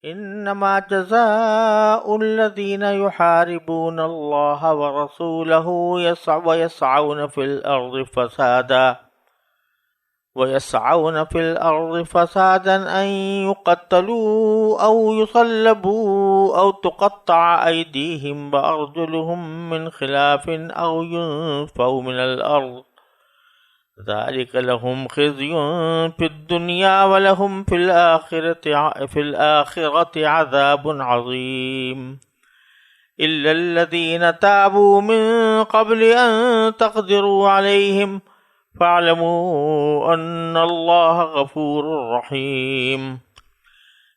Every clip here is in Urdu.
انما جزاء الذين يحاربون الله ورسوله ويسعون في الأرض فسادا أن يقتلوا أو يصلبوا أو تقطع أيديهم وأرجلهم من خلاف أو ينفوا من الأرض ذلك لهم خزي في الدنيا ولهم في الآخرة عذاب عظيم إلا الذين تابوا من قبل أن تقدروا عليهم فاعلموا أن الله غفور رحيم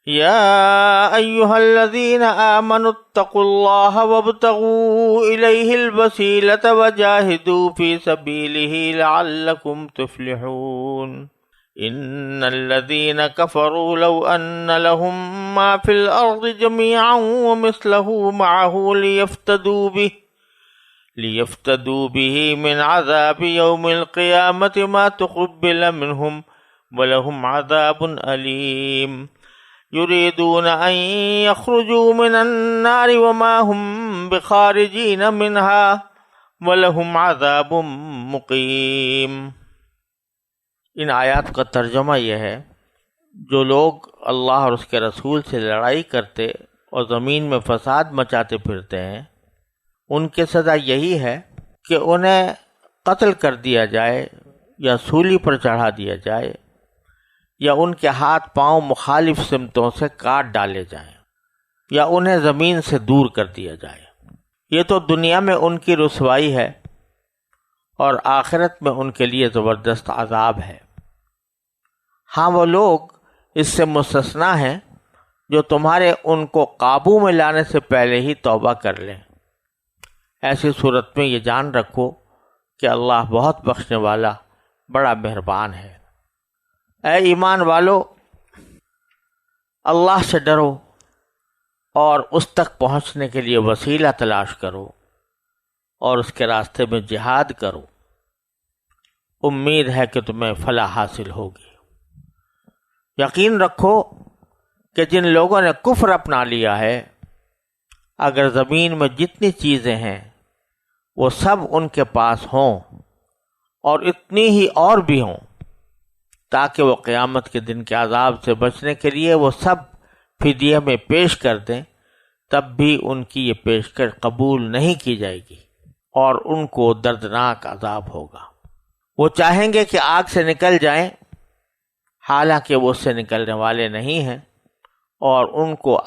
يا أيها الذين آمنوا اتقوا الله وابتغوا إليه الوسيلة وجاهدوا في سبيله لعلكم تفلحون إن الذين كفروا لو أن لهم ما في الأرض جميعا ومثله معه ليفتدوا به من عذاب يوم القيامة ما تقبل منهم ولهم عذاب أليم يريدون أن يخرجوا من النار وما هم بخارجين منها ولهم عذاب مقيم۔ ان آیات کا ترجمہ یہ ہے، جو لوگ اللہ اور اس کے رسول سے لڑائی کرتے اور زمین میں فساد مچاتے پھرتے ہیں، ان کی سزا یہی ہے کہ انہیں قتل کر دیا جائے یا سولی پر چڑھا دیا جائے یا ان کے ہاتھ پاؤں مخالف سمتوں سے کاٹ ڈالے جائیں یا انہیں زمین سے دور کر دیا جائے۔ یہ تو دنیا میں ان کی رسوائی ہے اور آخرت میں ان کے لیے زبردست عذاب ہے۔ ہاں، وہ لوگ اس سے مستثنا ہیں جو تمہارے ان کو قابو میں لانے سے پہلے ہی توبہ کر لیں۔ ایسی صورت میں یہ جان رکھو کہ اللہ بہت بخشنے والا، بڑا مہربان ہے۔ اے ایمان والو، اللہ سے ڈرو اور اس تک پہنچنے کے لیے وسیلہ تلاش کرو اور اس کے راستے میں جہاد کرو۔ امید ہے کہ تمہیں فلاح حاصل ہوگی۔ یقین رکھو کہ جن لوگوں نے کفر اپنا لیا ہے، اگر زمین میں جتنی چیزیں ہیں وہ سب ان کے پاس ہوں اور اتنی ہی اور بھی ہوں، تاکہ وہ قیامت کے دن کے عذاب سے بچنے کے لیے وہ سب فدیے میں پیش کر دیں، تب بھی ان کی یہ پیشکش قبول نہیں کی جائے گی اور ان کو دردناک عذاب ہوگا۔ وہ چاہیں گے کہ آگ سے نکل جائیں، حالانکہ وہ اس سے نکلنے والے نہیں ہیں، اور ان کو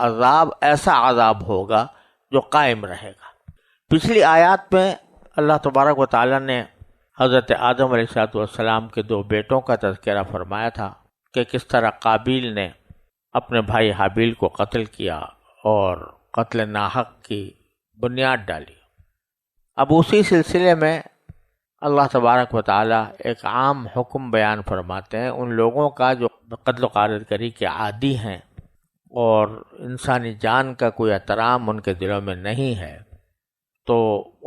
ایسا عذاب ہوگا جو قائم رہے گا۔ پچھلی آیات میں اللہ تبارک و تعالیٰ نے حضرت آدم علیہ السلام کے 2 بیٹوں کا تذکرہ فرمایا تھا کہ کس طرح قابیل نے اپنے بھائی حابیل کو قتل کیا اور قتل ناحق کی بنیاد ڈالی۔ اب اسی سلسلے میں اللہ تبارک و تعالیٰ ایک عام حکم بیان فرماتے ہیں ان لوگوں کا جو قتل و غارت گری کے عادی ہیں اور انسانی جان کا کوئی احترام ان کے دلوں میں نہیں ہے، تو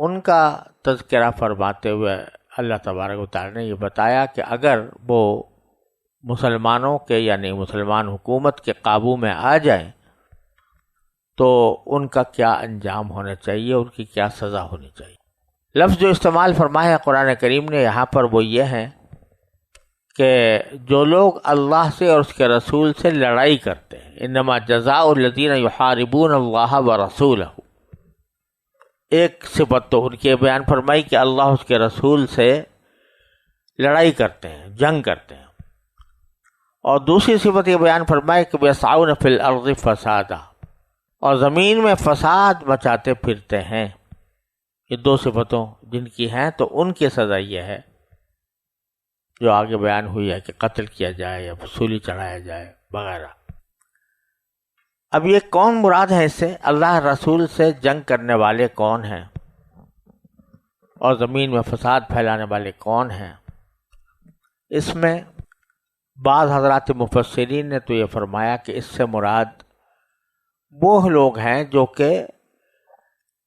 ان کا تذکرہ فرماتے ہوئے اللہ تبارک و تعالیٰ نے یہ بتایا کہ اگر وہ مسلمانوں کے یعنی مسلمان حکومت کے قابو میں آ جائیں تو ان کا کیا انجام ہونا چاہیے، ان کی کیا سزا ہونی چاہیے۔ لفظ جو استعمال فرمایا ہے قرآن کریم نے یہاں پر وہ یہ ہے کہ جو لوگ اللہ سے اور اس کے رسول سے لڑائی کرتے ہیں، انما جزاء الذین یحاربون اللہ ورسولہ، ایک صفت تو ان کی بیان فرمائی کہ اللہ اس کے رسول سے لڑائی کرتے ہیں، جنگ کرتے ہیں، اور دوسری صفت یہ بیان فرمائی کہ یسعون فی الارض فسادا، اور زمین میں فساد مچاتے پھرتے ہیں۔ یہ 2 صفتوں جن کی ہیں تو ان کی سزا یہ ہے جو آگے بیان ہوئی ہے کہ قتل کیا جائے یا سولی چڑھایا جائے وغیرہ۔ اب یہ کون مراد ہے اس سے؟ اللہ رسول سے جنگ کرنے والے کون ہیں اور زمین میں فساد پھیلانے والے کون ہیں؟ اس میں بعض حضرات مفسرین نے تو یہ فرمایا کہ اس سے مراد وہ لوگ ہیں جو کہ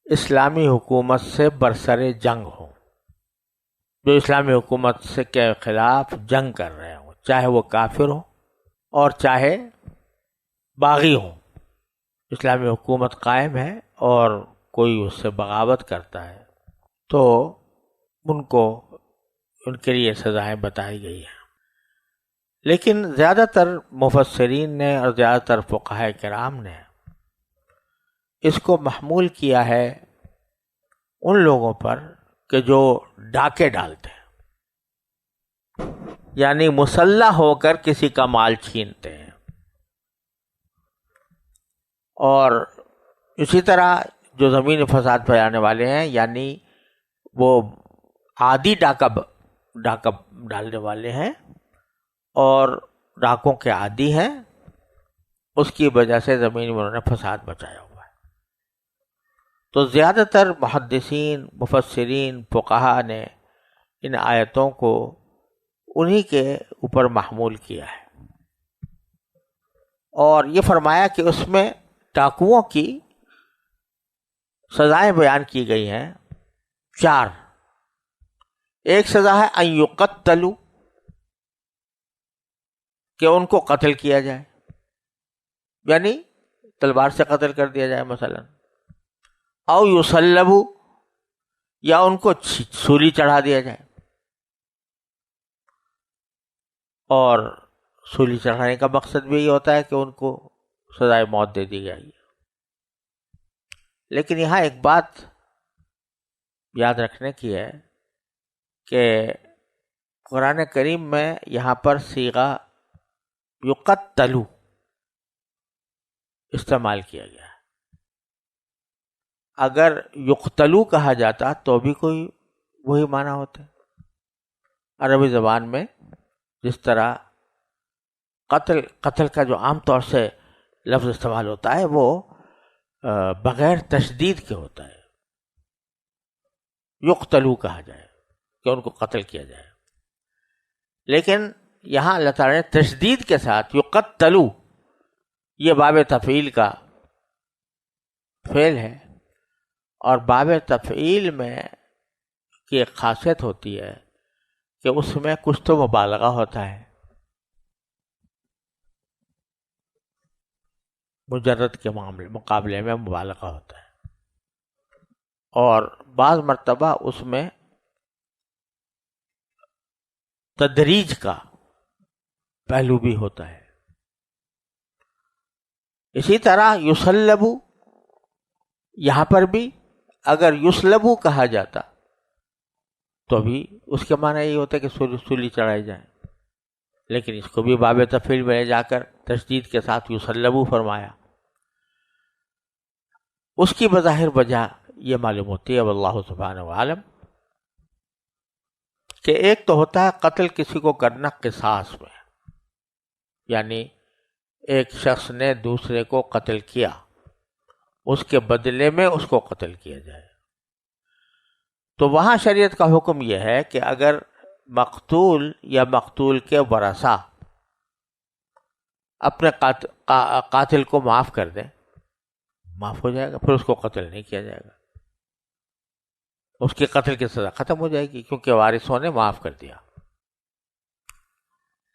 اسلامی حکومت سے برسر جنگ ہوں، جو اسلامی حکومت سے کے خلاف جنگ کر رہے ہوں، چاہے وہ کافر ہوں اور چاہے باغی ہوں، اسلامی حکومت قائم ہے اور کوئی اس سے بغاوت کرتا ہے تو ان کے لیے سزائیں بتائی گئی ہیں. لیکن زیادہ تر مفسرین نے اور زیادہ تر فقہاء کرام نے اس کو محمول کیا ہے ان لوگوں پر کہ جو ڈاکے ڈالتے ہیں، یعنی مسلح ہو کر کسی کا مال چھینتے ہیں. اور اسی طرح جو زمین فساد پھیلانے والے ہیں، یعنی وہ عادی ڈاکہ ڈالنے والے ہیں اور ڈاکوں کے عادی ہیں، اس کی وجہ سے زمین میں انہوں نے فساد مچایا ہوا ہے. تو زیادہ تر محدثین، مفسرین، فقہاء نے ان آیتوں کو انہی کے اوپر محمول کیا ہے اور یہ فرمایا کہ اس میں ڈاکوؤں کی سزائیں بیان کی گئی ہیں 4. ایک سزا ہے ان یقتلوا، کہ ان کو قتل کیا جائے، یعنی تلوار سے قتل کر دیا جائے مثلا. او یصلبوا، یا ان کو سولی چڑھا دیا جائے. اور سولی چڑھانے کا مقصد بھی یہ ہوتا ہے کہ ان کو سزائے موت دے دی جائے. لیکن یہاں ایک بات یاد رکھنے کی ہے کہ قرآن کریم میں یہاں پر صیغہ یقتلوا استعمال کیا گیا ہے. اگر یقتلوا کہا جاتا تو بھی کوئی وہی معنی ہوتا ہے. عربی زبان میں جس طرح قتل کا جو عام طور سے لفظ استعمال ہوتا ہے وہ بغیر تشدید کے ہوتا ہے، یقتلوا کہا جائے کہ ان کو قتل کیا جائے. لیکن یہاں اللہ تعالیٰ نے تشدید کے ساتھ یقتلوا، یہ باب تفعیل کا فعل ہے، اور باب تفعیل میں کی ایک خاصیت ہوتی ہے کہ اس میں کچھ تو مبالغہ ہوتا ہے، مجرد کے مقابلے میں مبالغہ ہوتا ہے، اور بعض مرتبہ اس میں تدریج کا پہلو بھی ہوتا ہے. اسی طرح یصلبوا، یہاں پر بھی اگر یصلبوا کہا جاتا تو بھی اس کے معنی یہ ہوتا ہے کہ سولی چڑھائی جائے، لیکن اس کو بھی باب تفعیل میں جا کر تشدید کے ساتھ یصلبوا فرمایا. اس کی بظاہر وجہ یہ معلوم ہوتی ہے واللہ سبحانہ وعلم کہ ایک تو ہوتا ہے قتل کسی کو کرنا قصاص میں، یعنی ایک شخص نے دوسرے کو قتل کیا، اس کے بدلے میں اس کو قتل کیا جائے. تو وہاں شریعت کا حکم یہ ہے کہ اگر مقتول یا مقتول کے ورثہ اپنے قاتل کو معاف کر دیں، معاف ہو جائے گا، پھر اس کو قتل نہیں کیا جائے گا، اس کے قتل کی سزا ختم ہو جائے گی کیونکہ وارثوں نے معاف کر دیا.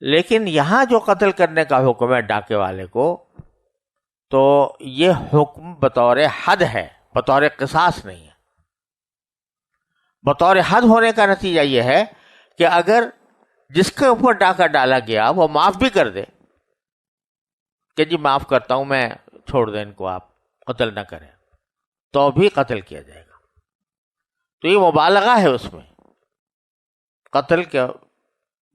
لیکن یہاں جو قتل کرنے کا حکم ہے ڈاکے والے کو، تو یہ حکم بطور حد ہے، بطور قصاص نہیں ہے. بطور حد ہونے کا نتیجہ یہ ہے کہ اگر جس کے اوپر ڈاکہ ڈالا گیا وہ معاف بھی کر دے کہ جی معاف کرتا ہوں میں، چھوڑ دیں ان کو، آپ قتل نہ کریں، تو بھی قتل کیا جائے گا. تو یہ مبالغہ ہے اس میں، قتل کے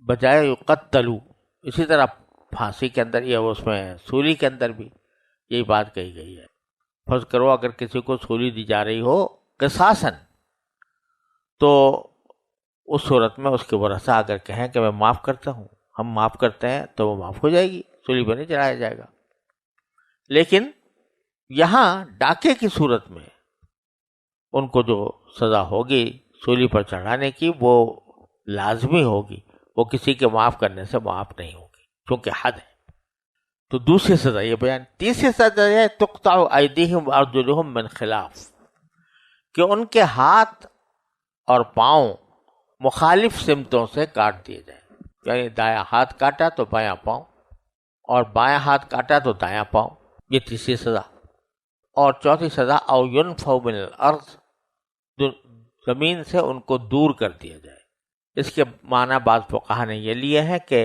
بجائے یقتلوا. اسی طرح پھانسی کے اندر یہ اس میں سولی کے اندر بھی یہی بات کہی گئی ہے. فرض کرو اگر کسی کو سولی دی جا رہی ہو قصاصاً، تو اس صورت میں اس کے ورثہ اگر کہیں کہ میں معاف کرتا ہوں، ہم معاف کرتے ہیں، تو وہ معاف ہو جائے گی، سولی پہ نہیں چڑھایا جائے گا. لیکن یہاں ڈاکے کی صورت میں ان کو جو سزا ہوگی سولی پر چڑھانے کی وہ لازمی ہوگی، وہ کسی کے معاف کرنے سے معاف نہیں ہوگی کیونکہ حد ہے. تو دوسری سزا یہ بیان. تیسری سزا ہے تقطع ایدیہم وارجلہم من خلاف، کہ ان کے ہاتھ اور پاؤں مخالف سمتوں سے کاٹ دیے جائیں. یعنی دایاں ہاتھ کاٹا تو بایاں پاؤں، اور بایاں ہاتھ کاٹا تو دایاں پاؤں. یہ تیسری سزا. اور چوتھی سزا او ینفوا من الارض، زمین سے ان کو دور کر دیا جائے۔ اس کے معنی بعض فقہا نے یہ لیے ہیں کہ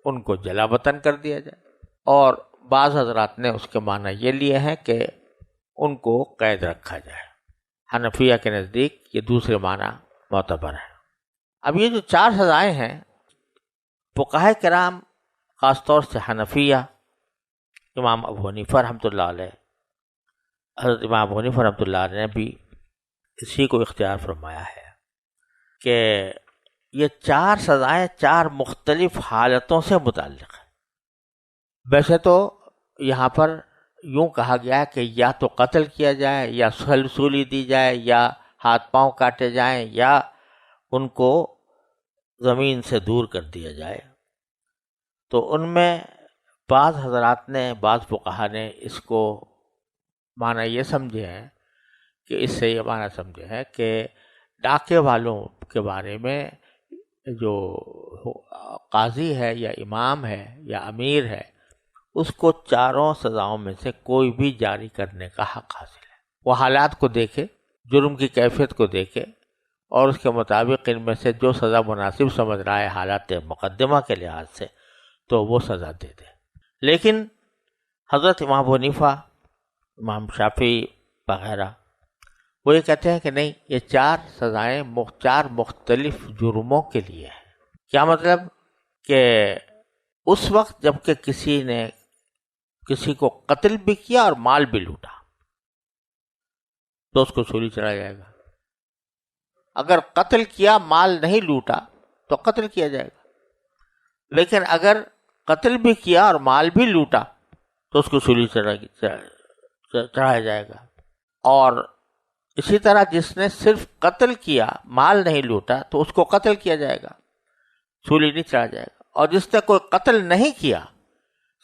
ان کو جلا وطن کر دیا جائے، اور بعض حضرات نے اس کے معنی یہ لیے ہیں کہ ان کو قید رکھا جائے۔ حنفیہ کے نزدیک یہ دوسرے معنی معتبر ہے۔ اب یہ جو 4 سزائیں ہیں، فقہاء کرام خاص طور سے حنفیہ، امام ابو حنیفہ رحمۃ اللہ علیہ، حضرت امام ابو حنیفہ رحمۃ اللہ علیہ نے بھی اسی کو اختیار فرمایا ہے کہ یہ 4 سزائیں 4 مختلف حالتوں سے متعلق ہیں۔ ویسے تو یہاں پر یوں کہا گیا کہ یا تو قتل کیا جائے، یا سولی دی جائے، یا ہاتھ پاؤں کاٹے جائیں، یا ان کو زمین سے دور کر دیا جائے۔ تو ان میں بعض حضرات نے، بعض فقہا نے اس کو معنی یہ سمجھے ہیں کہ اس سے یہ معنی سمجھے ہیں کہ ڈاکے والوں کے بارے میں جو قاضی ہے یا امام ہے یا امیر ہے، اس کو 4 سزاؤں میں سے کوئی بھی جاری کرنے کا حق حاصل ہے۔ وہ حالات کو دیکھے، جرم کی کیفیت کو دیکھے، اور اس کے مطابق ان میں سے جو سزا مناسب سمجھ رہا ہے حالات مقدمہ کے لحاظ سے، تو وہ سزا دے دے۔ لیکن حضرت امام ابو حنیفہ، امام شافعی وغیرہ وہ یہ کہتے ہیں کہ نہیں، یہ 4 سزائیں 4 مختلف جرموں کے لیے ہیں۔ کیا مطلب؟ کہ اس وقت جب کہ کسی نے کسی کو قتل بھی کیا اور مال بھی لوٹا تو اس کو سولی چڑھایا جائے گا۔ اگر قتل کیا، مال نہیں لوٹا تو قتل کیا جائے گا، لیکن اگر قتل بھی کیا اور مال بھی لوٹا تو اس کو سولی چڑھایا جائے گا۔ اور اسی طرح جس نے صرف قتل کیا، مال نہیں لوٹا، تو اس کو قتل کیا جائے گا، سولی نہیں چڑھایا جائے گا۔ اور جس نے کوئی قتل نہیں کیا،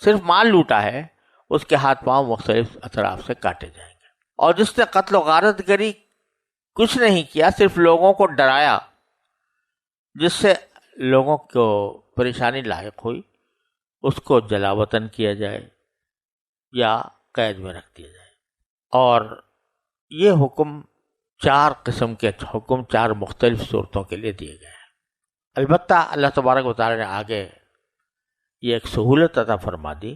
صرف مال لوٹا ہے، اس کے ہاتھ پاؤں مختلف اطراف سے کاٹے جائیں گے۔ اور جس نے قتل و غارت گری کچھ نہیں کیا، صرف لوگوں کو ڈرایا، جس سے لوگوں کو پریشانی لاحق ہوئی، اس کو جلا وطن کیا جائے یا قید میں رکھ دیا جائے۔ اور یہ حکم 4 قسم کے حکم 4 مختلف صورتوں کے لیے دیے گئے ہیں۔ البتہ اللہ تبارک و تعالی نے آگے یہ ایک سہولت عطا فرما دی،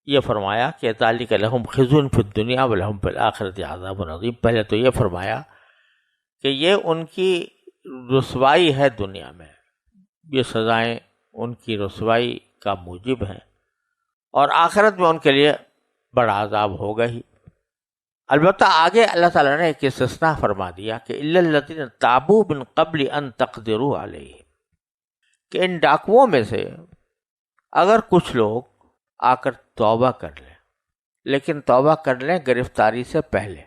یہ فرمایا کہ ذالک لہم خزی فی الدنیا ولہم فی الآخرۃ عذاب عظیم۔ پہلے تو یہ فرمایا کہ یہ ان کی رسوائی ہے دنیا میں، یہ سزائیں ان کی رسوائی کا موجب ہیں، اور آخرت میں ان کے لیے بڑا عذاب ہوگا ہی۔ البتہ آگے اللہ تعالیٰ نے ایک استثناء فرما دیا کہ الا الذین تابوا من قبل ان تقدروا علیہم، کہ ان ڈاکوؤں میں سے اگر کچھ لوگ آ کر توبہ کر لیں، لیکن توبہ کر لیں گرفتاری سے پہلے،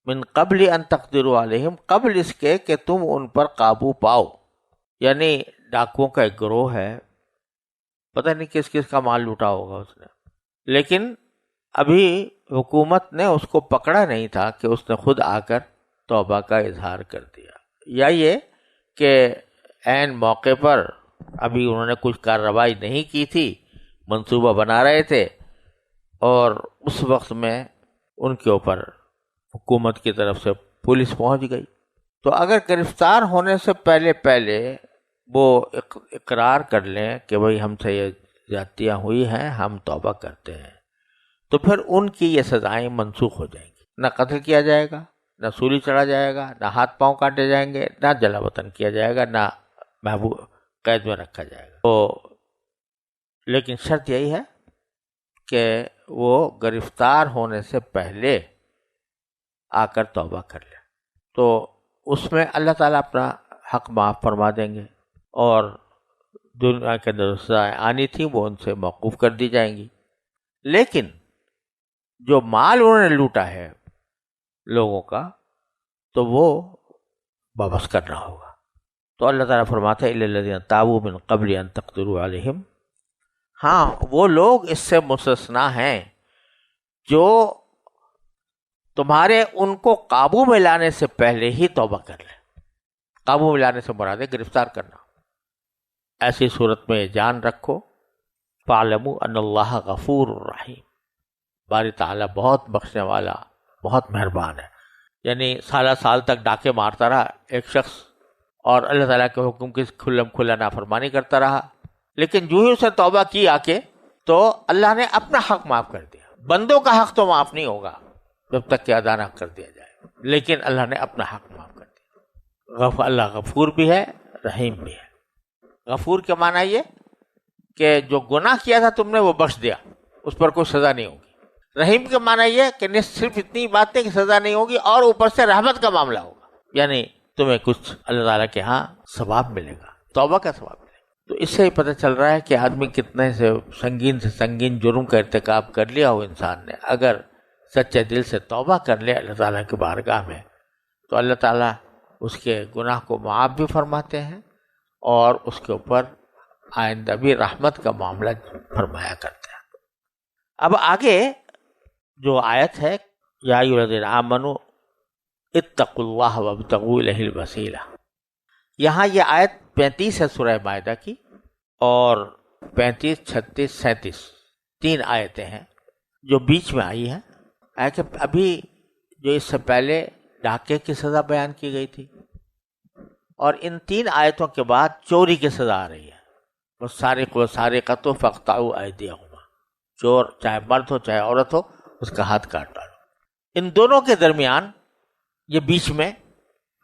من قبل ان تقدروا علیہم، قبل اس کے کہ تم ان پر قابو پاؤ۔ یعنی ڈاکوؤں کا ایک گروہ ہے، پتہ نہیں کس کس کا مال لوٹا ہوگا اس نے، لیکن ابھی حکومت نے اس کو پکڑا نہیں تھا کہ اس نے خود آ کر توبہ کا اظہار کر دیا، یا یہ کہ عین موقع پر ابھی انہوں نے کچھ کارروائی نہیں کی تھی، منصوبہ بنا رہے تھے، اور اس وقت میں ان کے اوپر حکومت کی طرف سے پولیس پہنچ گئی۔ تو اگر گرفتار ہونے سے پہلے وہ اقرار کر لیں کہ بھئی ہم سے یہ زیادتیاں ہوئی ہیں، ہم توبہ کرتے ہیں، تو پھر ان کی یہ سزائیں منسوخ ہو جائیں گی۔ نہ قتل کیا جائے گا، نہ سولی چڑھا جائے گا، نہ ہاتھ پاؤں کاٹے جائیں گے، نہ جلا وطن کیا جائے گا، نہ محبوب قید میں رکھا جائے گا۔ تو لیکن شرط یہی ہے کہ وہ گرفتار ہونے سے پہلے آ کر توبہ کر لیں، تو اس میں اللہ تعالیٰ اپنا حق معاف فرما دیں گے، اور دنیا کے اندر سزائیں آنی تھیں وہ ان سے موقوف کر دی جائیں گی۔ لیکن جو مال انہوں نے لوٹا ہے لوگوں کا، تو وہ واپس کرنا ہوگا۔ تو اللہ تعالیٰ فرماتا ہے الا الذین تابوا من قبل ان تقدروا علیہم، ہاں وہ لوگ اس سے مستثنا ہیں جو تمہارے ان کو قابو میں لانے سے پہلے ہی توبہ کر لیں۔ قابو میں لانے سے مراد ہے گرفتار کرنا۔ ایسی صورت میں جان رکھو فاعلموا ان اللہ غفور رحیم، باری تعالیٰ بہت بخشنے والا، بہت مہربان ہے. یعنی سالہ سال تک ڈاکے مارتا رہا ایک شخص، اور اللہ تعالیٰ کے حکم کی کھلم کھلا نافرمانی کرتا رہا، لیکن جو ہی اسے توبہ کی آ کے تو اللہ نے اپنا حق معاف کر دیا. بندوں کا حق تو معاف نہیں ہوگا جب تک کہ ادا نہ کر دیا جائے، لیکن اللہ نے اپنا حق معاف کر دیا. اللہ غفور بھی ہے، رحیم بھی ہے. غفور کے معنی یہ کہ جو گناہ کیا تھا تم نے وہ بخش دیا، اس پر کوئی سزا نہیں ہوگی. رحیم کے معنی یہ کہ صرف اتنی بات نہیں کہ سزا نہیں ہوگی، اور اوپر سے رحمت کا معاملہ ہوگا، یعنی تمہیں کچھ اللہ تعالیٰ کے ہاں ثواب ملے گا، توبہ کا ثواب ملے گا. تو اس سے ہی پتہ چل رہا ہے کہ آدمی کتنے سے سنگین جرم کا ارتکاب کر لیا ہو انسان نے، اگر سچے دل سے توبہ کر لے اللہ تعالیٰ کی بارگاہ میں، تو اللہ تعالیٰ اس کے گناہ کو معاف بھی فرماتے ہیں اور اس کے اوپر آئندہ بھی رحمت کا معاملہ فرمایا کرتے ہیں. اب آگے جو آیت ہے، یا ایھا الذین آمنوا اتقوا اللہ وابتغوا الیہ الوسیلہ، یہاں یہ آیت 35 ہے سورہ مائدہ کی، اور 35، 36، 37 تین آیتیں ہیں جو بیچ میں آئی ہیں. کہ ابھی جو اس سے پہلے ڈاکے کی سزا بیان کی گئی تھی، اور ان تین آیتوں کے بعد چوری کی سزا آ رہی ہے. والسارق والسارقۃ فاقطعوا ایدیہما، چور چاہے مرد ہو چاہے عورت ہو، اس کا ہاتھ کاٹ ڈالو. ان دونوں کے درمیان یہ بیچ میں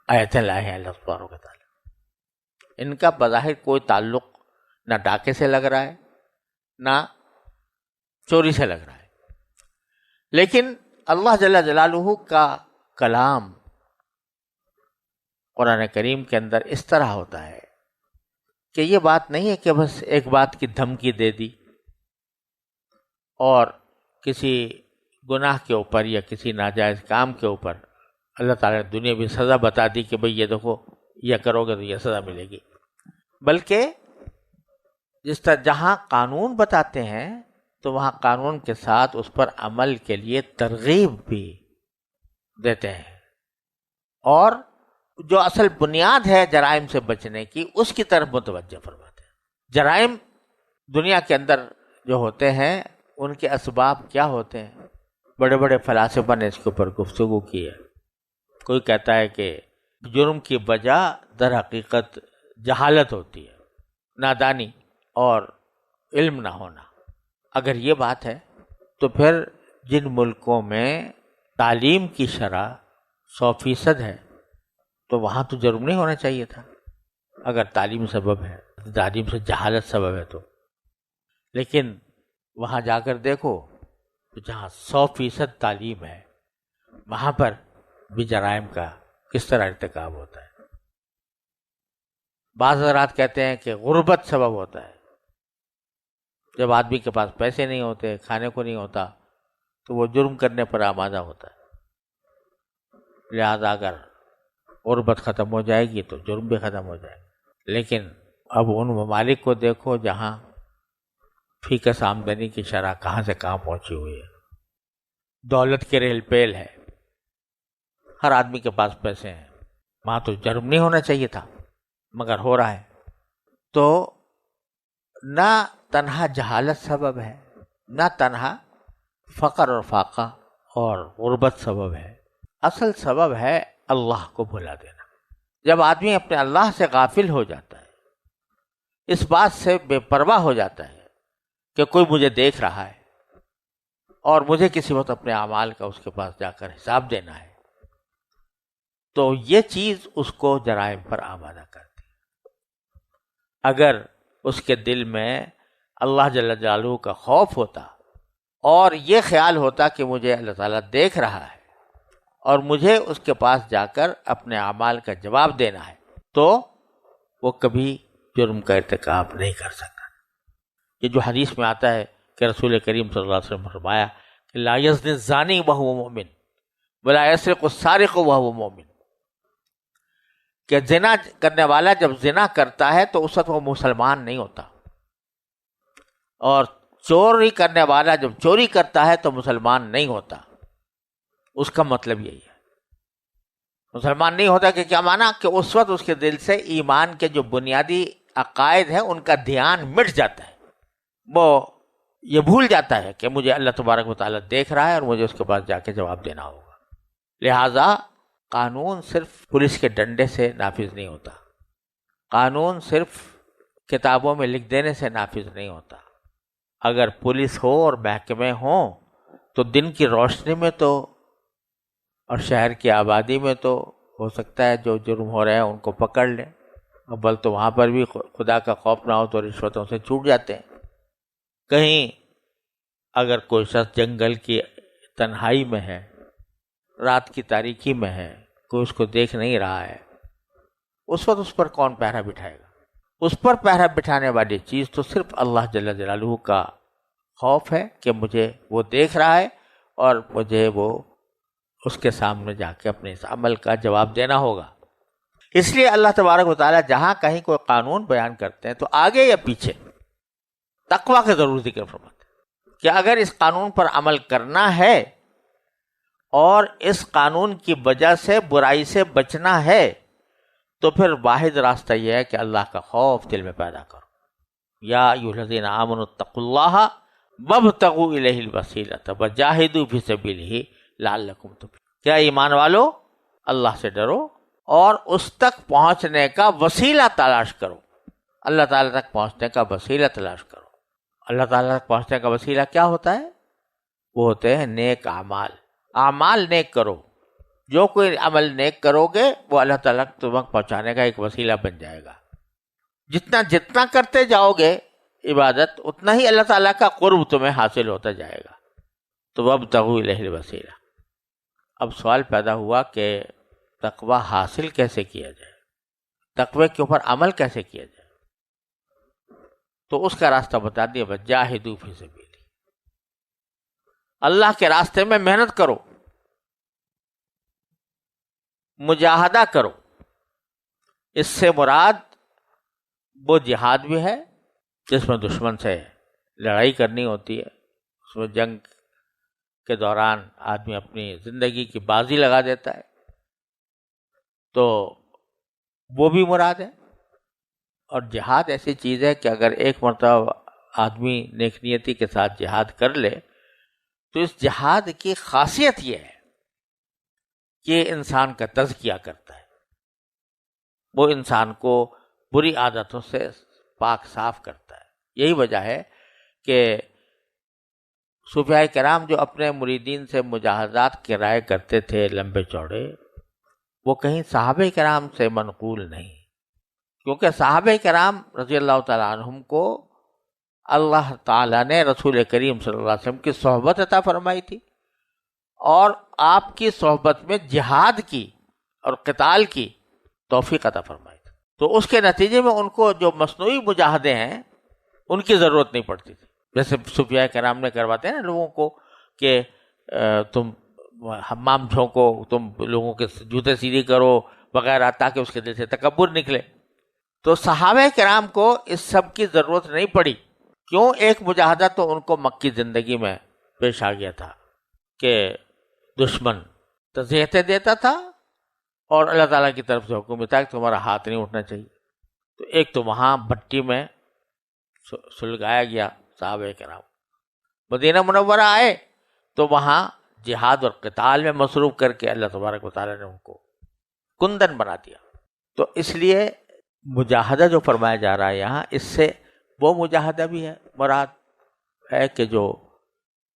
آیتیں لائے ہیں اللہ تبارک و تعالیٰ. ان کا بظاہر کوئی تعلق نہ ڈاکے سے لگ رہا ہے نہ چوری سے لگ رہا ہے، لیکن اللہ جل جلالہ کا کلام قرآن کریم کے اندر اس طرح ہوتا ہے کہ یہ بات نہیں ہے کہ بس ایک بات کی دھمکی دے دی اور کسی گناہ کے اوپر یا کسی ناجائز کام کے اوپر اللہ تعالیٰ نے دنیاوی سزا بتا دی کہ بھئی یہ دیکھو یہ کرو گے تو یہ سزا ملے گی، بلکہ جس طرح جہاں قانون بتاتے ہیں تو وہاں قانون کے ساتھ اس پر عمل کے لیے ترغیب بھی دیتے ہیں، اور جو اصل بنیاد ہے جرائم سے بچنے کی اس کی طرف متوجہ فرماتے ہیں. جرائم دنیا کے اندر جو ہوتے ہیں ان کے اسباب کیا ہوتے ہیں؟ بڑے بڑے فلاسفہ نے اس کے اوپر گفتگو کی ہے. کوئی کہتا ہے کہ جرم کی وجہ در حقیقت جہالت ہوتی ہے، نادانی اور علم نہ ہونا. اگر یہ بات ہے تو پھر جن ملکوں میں تعلیم کی شرح 100% ہے تو وہاں تو جرم نہیں ہونا چاہیے تھا، اگر تعلیم سبب ہے، تعلیم سے جہالت سبب ہے تو. لیکن وہاں جا کر دیکھو تو جہاں 100% تعلیم ہے وہاں پر بھی جرائم کا کس طرح ارتکاب ہوتا ہے. بعض حضرات کہتے ہیں کہ غربت سبب ہوتا ہے. جب آدمی کے پاس پیسے نہیں ہوتے، کھانے کو نہیں ہوتا، تو وہ جرم کرنے پر آمادہ ہوتا ہے. لہذا اگر غربت ختم ہو جائے گی تو جرم بھی ختم ہو جائے گا. لیکن اب ان ممالک کو دیکھو جہاں فیکس آمدنی کی شرح کہاں سے کہاں پہنچی ہوئی ہے، دولت کے ریل پیل ہے، ہر آدمی کے پاس پیسے ہیں. وہاں تو جرم نہیں ہونا چاہیے تھا مگر ہو رہا ہے. تو نہ تنہا جہالت سبب ہے، نہ تنہا فقر اور فاقہ اور غربت سبب ہے، اصل سبب ہے اللہ کو بھلا دینا. جب آدمی اپنے اللہ سے غافل ہو جاتا ہے، اس بات سے بے پرواہ ہو جاتا ہے کہ کوئی مجھے دیکھ رہا ہے اور مجھے کسی وقت اپنے اعمال کا اس کے پاس جا کر حساب دینا ہے، تو یہ چیز اس کو جرائم پر آمادہ کرتی ہے. اگر اس کے دل میں اللہ جل جلالہ کا خوف ہوتا اور یہ خیال ہوتا کہ مجھے اللہ تعالیٰ دیکھ رہا ہے اور مجھے اس کے پاس جا کر اپنے اعمال کا جواب دینا ہے، تو وہ کبھی جرم کا ارتکاب نہیں کر سکتا. یہ جو حدیث میں آتا ہے کہ رسول کریم صلی اللہ علیہ وسلم نے فرمایا کہ لا یزنی الزانی وہو مؤمن ولا یسرق السارق وہو مؤمن، کہ زنا کرنے والا جب زنا کرتا ہے تو اس وقت وہ مسلمان نہیں ہوتا، اور چوری کرنے والا جب چوری کرتا ہے تو مسلمان نہیں ہوتا. اس کا مطلب یہی ہے، مسلمان نہیں ہوتا کہ کیا معنی کہ اس وقت اس کے دل سے ایمان کے جو بنیادی عقائد ہیں ان کا دھیان مٹ جاتا ہے، وہ یہ بھول جاتا ہے کہ مجھے اللہ تبارک و تعالیٰ دیکھ رہا ہے اور مجھے اس کے پاس جا کے جواب دینا ہوگا۔ لہٰذا قانون صرف پولیس کے ڈنڈے سے نافذ نہیں ہوتا، قانون صرف کتابوں میں لکھ دینے سے نافذ نہیں ہوتا۔ اگر پولیس ہو اور محکمے ہوں تو دن کی روشنی میں تو اور شہر کی آبادی میں تو ہو سکتا ہے جو جرم ہو رہے ہیں ان کو پکڑ لیں، اول تو وہاں پر بھی خدا کا خوف نہ ہو تو رشوتوں سے چھوٹ جاتے ہیں۔ کہیں اگر کوئی شخص جنگل کی تنہائی میں ہے، رات کی تاریکی میں ہے، کوئی اس کو دیکھ نہیں رہا ہے، اس وقت اس پر کون پہرا بٹھائے گا؟ اس پر پہرا بٹھانے والی چیز تو صرف اللہ جل جلالہ کا خوف ہے کہ مجھے وہ دیکھ رہا ہے اور مجھے وہ اس کے سامنے جا کے اپنے اس عمل کا جواب دینا ہوگا۔ اس لیے اللہ تبارک و تعالیٰ جہاں کہیں کوئی قانون بیان کرتے ہیں تو آگے یا پیچھے تقویٰ کا ضرور ذکر فرماتے ہیں کہ اگر اس قانون پر عمل کرنا ہے اور اس قانون کی وجہ سے برائی سے بچنا ہے تو پھر واحد راستہ یہ ہے کہ اللہ کا خوف دل میں پیدا کرو۔ یا ایھا الذین آمنوا اتقوا اللہ وابتغوا الیہ الوسیلۃ وجاہدوا فی سبیلہ لعلکم تفلحون۔ کیا ایمان والو، اللہ سے ڈرو اور اس تک پہنچنے کا وسیلہ تلاش کرو، اللہ تعالیٰ تک پہنچنے کا وسیلہ تلاش کرو۔ اللہ تعالیٰ تک پہنچنے کا وسیلہ کیا ہوتا ہے؟ وہ ہوتے ہیں نیک اعمال۔ اعمال نیک کرو، جو کوئی عمل نیک کرو گے وہ اللہ تعالیٰ تک پہنچانے کا ایک وسیلہ بن جائے گا۔ جتنا کرتے جاؤ گے عبادت، اتنا ہی اللہ تعالیٰ کا قرب تمہیں حاصل ہوتا جائے گا۔ تو وابتغوا الیہ الوسیلہ۔ اب سوال پیدا ہوا کہ تقوی حاصل کیسے کیا جائے، تقوی کے اوپر عمل کیسے کیا جائے؟ تو اس کا راستہ بتا دیا، وجاہدوا فی سبیلہ، اللہ کے راستے میں محنت کرو، مجاہدہ کرو۔ اس سے مراد وہ جہاد بھی ہے جس میں دشمن سے لڑائی کرنی ہوتی ہے، اس میں جنگ کے دوران آدمی اپنی زندگی کی بازی لگا دیتا ہے، تو وہ بھی مراد ہے۔ اور جہاد ایسی چیز ہے کہ اگر ایک مرتبہ آدمی نیک نیتی کے ساتھ جہاد کر لے تو اس جہاد کی خاصیت یہ ہے کہ انسان کا تزکیہ کرتا ہے، وہ انسان کو بری عادتوں سے پاک صاف کرتا ہے۔ یہی وجہ ہے کہ صوفیاء کرام جو اپنے مریدین سے مجاہدات کرائے کرتے تھے لمبے چوڑے، وہ کہیں صحابہ کرام سے منقول نہیں، کیونکہ صحابہ کرام رضی اللہ تعالیٰ عنہم کو اللہ تعالیٰ نے رسول کریم صلی اللہ علیہ وسلم کی صحبت عطا فرمائی تھی، اور آپ کی صحبت میں جہاد کی اور قتال کی توفیق عطا فرمائی تھی۔ تو اس کے نتیجے میں ان کو جو مصنوعی مجاہدے ہیں ان کی ضرورت نہیں پڑتی تھی، جیسے صوفیاء کرام نے کرواتے ہیں نا لوگوں کو کہ تم حمام جھونکو، تم لوگوں کے جوتے سیدھی کرو وغیرہ، تاکہ اس کے دل سے تکبر نکلے۔ تو صحابہ کرام کو اس سب کی ضرورت نہیں پڑی۔ کیوں؟ ایک مجاہدہ تو ان کو مکی زندگی میں پیش آ گیا تھا کہ دشمن تذیتیں دیتا تھا اور اللہ تعالیٰ کی طرف سے حکم تھا کہ تمہارا ہاتھ نہیں اٹھنا چاہیے۔ تو ایک تو وہاں بھٹی میں سلگایا گیا صحابہ کرام، مدینہ منورہ آئے تو وہاں جہاد اور قتال میں مصروف کر کے اللہ تبارک و تعالیٰ نے ان کو کندن بنا دیا۔ تو اس لیے مجاہدہ جو فرمایا جا رہا ہے یہاں، اس سے وہ مجاہدہ بھی ہے، مراد ہے کہ جو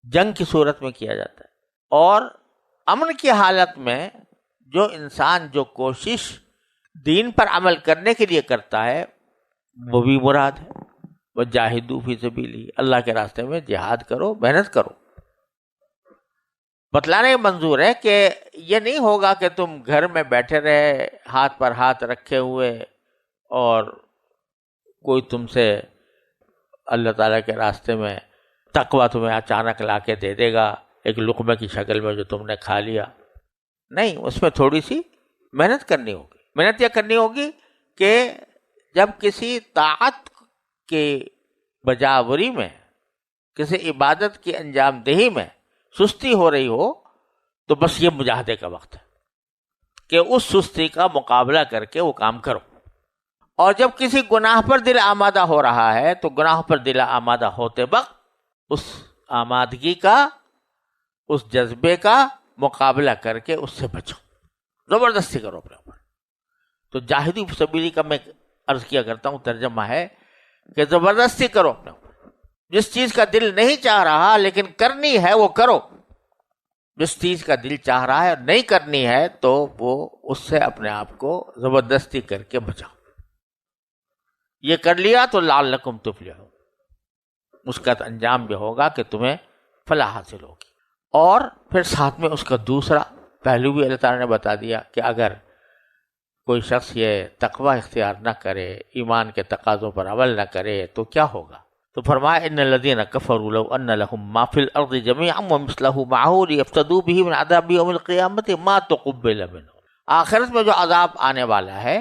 جنگ کی صورت میں کیا جاتا ہے، اور امن کی حالت میں جو انسان جو کوشش دین پر عمل کرنے کے لیے کرتا ہے وہ بھی مراد ہے۔ وجاہدوا فی سبیلہ، اللہ کے راستے میں جہاد کرو، محنت کرو۔ بتلانے کا منظور ہے کہ یہ نہیں ہوگا کہ تم گھر میں بیٹھے رہے ہاتھ پر ہاتھ رکھے ہوئے اور کوئی تم سے اللہ تعالیٰ کے راستے میں تقویٰ تمہیں اچانک لا کے دے دے گا ایک لقمے کی شکل میں جو تم نے کھا لیا۔ نہیں، اس میں تھوڑی سی محنت کرنی ہوگی۔ محنت یہ کرنی ہوگی کہ جب کسی طاعت کی بجاوری میں، کسی عبادت کی انجام دہی میں سستی ہو رہی ہو تو بس یہ مجاہدے کا وقت ہے کہ اس سستی کا مقابلہ کر کے وہ کام کرو۔ اور جب کسی گناہ پر دل آمادہ ہو رہا ہے تو گناہ پر دل آمادہ ہوتے وقت اس آمادگی کا، اس جذبے کا مقابلہ کر کے اس سے بچو، زبردستی کرو اپنے اوپر۔ تو جاہدوا فی سبیلی کا میں عرض کیا کرتا ہوں ترجمہ ہے کہ زبردستی کرو اپنے اوپر، جس چیز کا دل نہیں چاہ رہا لیکن کرنی ہے وہ کرو، جس چیز کا دل چاہ رہا ہے اور نہیں کرنی ہے تو وہ اس سے اپنے آپ کو زبردستی کر کے بچاؤ۔ یہ کر لیا تو لعلکم تفلحون، اس کا انجام یہ ہوگا کہ تمہیں فلاح حاصل ہوگی۔ اور پھر ساتھ میں اس کا دوسرا پہلو بھی اللہ تعالیٰ نے بتا دیا کہ اگر کوئی شخص یہ تقوی اختیار نہ کرے، ایمان کے تقاضوں پر عمل نہ کرے تو کیا ہوگا؟ تو فرمایا ان الذین کفروا لو ان لهم ما فی الارض جميعا ومثله معه لیفتدوا به من عذاب یوم القیامۃ ما تقبل منهم۔ آخرت میں جو عذاب آنے والا ہے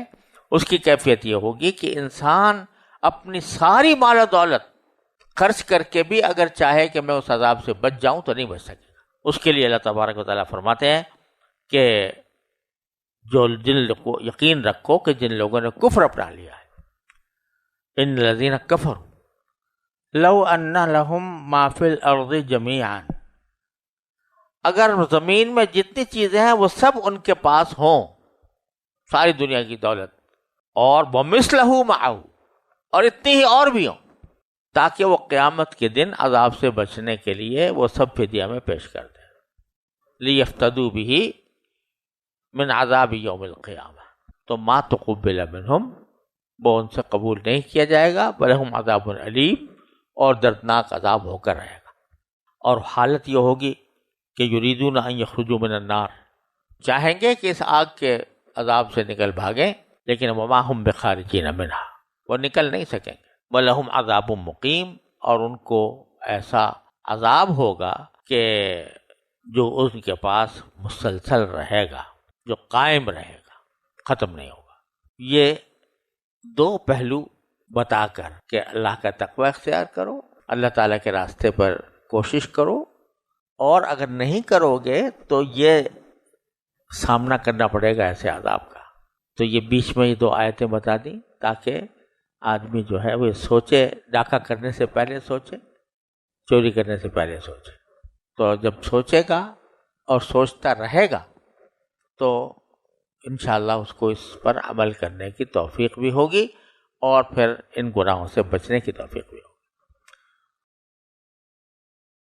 اس کی کیفیت یہ ہوگی کہ انسان اپنی ساری مال و دولت خرچ کر کے بھی اگر چاہے کہ میں اس عذاب سے بچ جاؤں تو نہیں بچ سکے گا۔ اس کے لیے اللہ تبارک و تعالیٰ فرماتے ہیں کہ جن کو یقین رکھو کہ جن لوگوں نے کفر اپنا لیا ہے، ان الذین کفروا لو ان لهم ما فی الارض جميعا، اگر زمین میں جتنی چیزیں ہیں وہ سب ان کے پاس ہوں، ساری دنیا کی دولت، اور ومثلہ معہ، اور اتنی ہی اور بھی ہوں، تاکہ وہ قیامت کے دن عذاب سے بچنے کے لیے وہ سب فدیہ میں پیش کر دیں، لیفتدوا به من عذاب یوم القیامہ، تو ما تقبل منہم، وہ ان سے قبول نہیں کیا جائے گا، ولہم عذاب علیم، اور دردناک عذاب ہو کر رہے گا۔ اور حالت یہ ہوگی کہ یریدون ان یخرجوا من النار، چاہیں گے کہ اس آگ کے عذاب سے نکل بھاگیں، لیکن وما ہم بخارجین منہا، وہ نکل نہیں سکیں گے، ولہم عذاب مقیم، اور ان کو ایسا عذاب ہوگا کہ جو ان کے پاس مسلسل رہے گا، جو قائم رہے گا، ختم نہیں ہوگا۔ یہ دو پہلو بتا کر کہ اللہ کا تقوی اختیار کرو، اللہ تعالیٰ کے راستے پر کوشش کرو، اور اگر نہیں کرو گے تو یہ سامنا کرنا پڑے گا ایسے عذاب کا۔ تو یہ بیچ میں یہ دو آیتیں بتا دیں تاکہ آدمی جو ہے وہ سوچے، ڈاکہ کرنے سے پہلے سوچے، چوری کرنے سے پہلے سوچے۔ تو جب سوچے گا اور سوچتا رہے گا تو انشاءاللہ اس کو اس پر عمل کرنے کی توفیق بھی ہوگی، اور پھر ان گناہوں سے بچنے کی توفیق بھی ہوگی۔